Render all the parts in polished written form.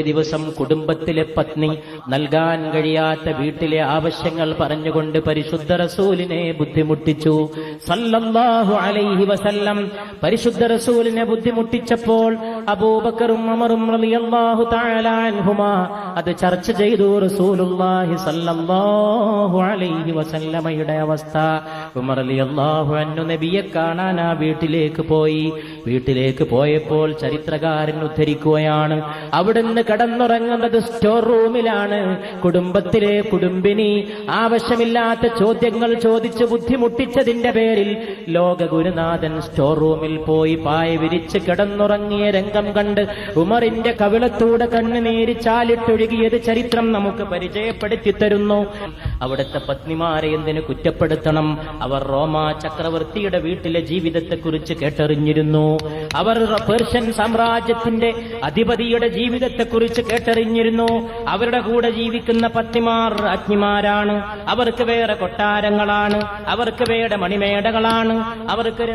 ദിവസം കുടുംബത്തിലെ പത്നി നൽകാൻ കഴിയാത്ത വീട്ടിലെ ആവശ്യങ്ങൾ പറഞ്ഞുകൊണ്ട് പരിശുദ്ധ റസൂലിനെ ബുദ്ധിമുട്ടിച്ചു സല്ലല്ലാഹു അലൈഹി വസല്ലം. പരിശുദ്ധ റസൂലിനെ ബുദ്ധിമുട്ടിച്ചപ്പോൾ അബൂബക്കറും ഉമറും റളിയല്ലാഹു തആല അൻഹുമാ അത് ചർച്ച ചെയ്തു. റസൂലുള്ളാഹി സല്ലല്ലാഹു അലൈഹി വസല്ലമയുടെ അവസ്ഥ. ഉമർ റളിയല്ലാഹു അൻഹു നബിയെ കാണാൻ ആ വീട്ടിലേക്ക് പോയി. വീട്ടിലേക്ക് പോയപ്പോൾ ചരിത്രകാരൻ ഉദ്ധരിക്കുകയാണ്, അവിടുന്ന് കടന്നുറങ്ങുന്നത് സ്റ്റോർ റൂമിലാണ്. കുടുംബത്തിലെ കുടുംബിനി ആവശ്യമില്ലാത്ത ചോദ്യങ്ങൾ ചോദിച്ച് ബുദ്ധിമുട്ടിച്ചതിന്റെ പേരിൽ ലോക ഗുരുനാഥൻ സ്റ്റോർ റൂമിൽ പോയി പായ വിരിച്ച് കിടന്നുറങ്ങിയ രംഗം കണ്ട് ഉമറിന്റെ കവിളത്തൂടെ കണ്ണുനീര് ചാലിട്ടൊഴുകിയത് ചരിത്രം നമുക്ക് പരിചയപ്പെടുത്തി തരുന്നു. അവിടുത്തെ പത്നിമാരെ എന്തിനു കുറ്റപ്പെടുത്തണം? അവർ റോമ ചക്രവർത്തിയുടെ വീട്ടിലെ ജീവിതത്തെക്കുറിച്ച് കേട്ടറിഞ്ഞിരുന്നു. അവർ പേർഷ്യൻ സാമ്രാജ്യത്തിന്റെ അധിപതിയുടെ ജീവിതത്തെക്കുറിച്ച് കേട്ടറിഞ്ഞിരുന്നു. അവരുടെ കൂടെ ജീവിക്കുന്ന പത്നിമാർ രാജ്ഞിമാരാണ്. അവർക്ക് വേറെ കൊട്ടാരങ്ങളാണ്, അവർക്ക് വേറെ മണിമേടകളാണ്, അവർക്ക്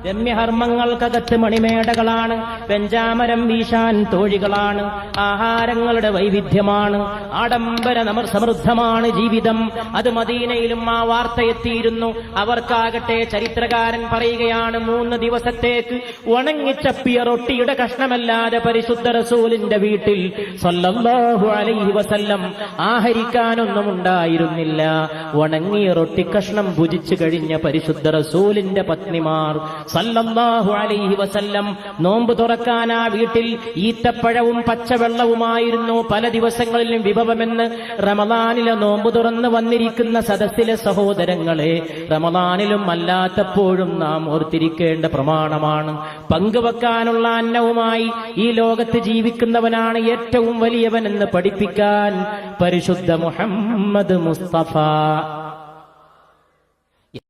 രമ്യഹർമ്മങ്ങൾക്കകത്ത് മണിമേടകളാണ്, പെഞ്ചാമരം വീശാൻ തോഴികളാണ്, ആഹാരങ്ങളുടെ വൈവിധ്യമാണ്, ആഡംബര സമൃദ്ധമാണ് ജീവിതം. അത് മദീനയിലും ആ വാർത്ത എത്തിയിരുന്നു. അവർക്കാകട്ടെ ചരിത്രകാരൻ പറയുകയാണ്, 3 ദിവസത്തേക്ക് ഉണങ്ങിച്ചപ്പിയ റൊട്ടിയുടെ കഷ്ണമല്ലാതെ പരിശുദ്ധ റസൂലിന്റെ വീട്ടിൽ സല്ലല്ലാഹു അലൈഹി വസല്ലം ആഹരിക്കാനൊന്നും ഉണ്ടായിരുന്നില്ല. ഉണങ്ങിയ റൊട്ടി കഷ്ണം ഭുജിച്ചു കഴിഞ്ഞ പരിശുദ്ധ റസൂലിന്റെ പത്നിമാർ സല്ലല്ലാഹു അലൈഹി വസല്ലം നോമ്പ് തുറക്കാൻ ആ വീട്ടിൽ ഈത്തപ്പഴവും പച്ചവെള്ളവുമായിരുന്നു പല ദിവസങ്ങളിലും വിഭവമെന്ന് റമദാനിലെ നോമ്പ് തുറന്ന് വന്നിരിക്കുന്ന സദസ്സിലെ സഹോദരങ്ങളെ, റമദാനിലും അല്ലാത്തപ്പോഴും നാം ഓർത്തിരിക്കേണ്ട പ്രമാണമാണ്. പങ്കുവെക്കാനുള്ള അന്നവുമായി ഈ ലോകത്ത് ജീവിക്കുന്നവനാണ് ഏറ്റവും വലിയവനെന്ന് പഠിപ്പിക്കാൻ പരിശുദ്ധ മുഹമ്മദ് മുസ്തഫ